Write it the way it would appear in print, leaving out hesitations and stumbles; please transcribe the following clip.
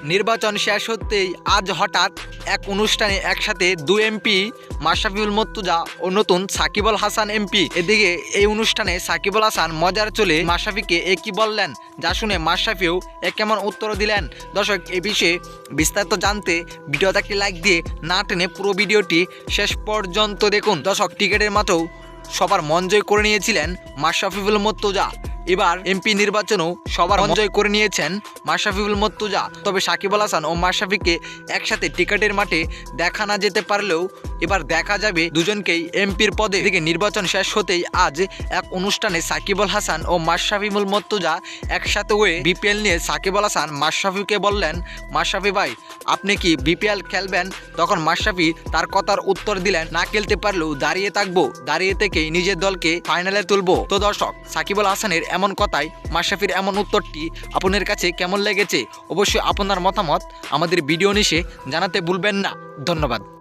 নির্বাচন শেষ হতেই আজ হঠাৎ এক অনুষ্ঠানে একসাথে দুই এমপি মাশরাফিউল মুর্তজা ও নতুন সাকিব আল হাসান এমপি। এদিকে এই অনুষ্ঠানে সাকিব আল হাসান মজার চলে মাশরাফিকে কি বললেন, যা শুনে মাশরাফিও কেমন উত্তর দিলেন। দর্শক, এই বিষয়ে বিস্তারিত জানতে ভিডিওতে একটি লাইক দিয়ে না টেনে পুরো ভিডিওটি শেষ পর্যন্ত দেখুন। দর্শক, টিকিটের মাত্রও সবার মন জয় করে নিয়েছিলেন মাশরাফিউল মুর্তজা। এবার এমপি নির্বাচনও সবার মন জয় করে নিয়েছেন মাশরাফিউল মুর্তজা। তবে সাকিব আল হাসান ও মাশরাফিকে একসাথে টিকিটের মাঠে দেখা না যেতে পারলেও এবার দেখা যাবে দুজনকেই এমপির পদে। এদিকে নির্বাচন শেষ হতেই আজ এক অনুষ্ঠানে সাকিব আল হাসান ও মাশরাফিউল মুর্তজা একসাথে হয়ে বিপিএল নিয়ে সাকিব আল হাসান মাশরাফিকে বললেন, মাশরাফি ভাই আপনি কি বিপিএল খেলবেন? তখন মাশরাফি তার কথার উত্তর দিলেন, না খেলতে পারলেও দাঁড়িয়ে থাকবো, দাঁড়িয়ে থেকেই নিজের দলকে ফাইনালে তুলবো। তো দর্শক, সাকিব আল হাসানের এমন কথায় মাশরাফির এমন উত্তরটি আপনার কাছে কেমন লেগেছে? অবশ্যই আপনার মতামত আমাদের ভিডিও নিচে জানাতে ভুলবেন না। ধন্যবাদ।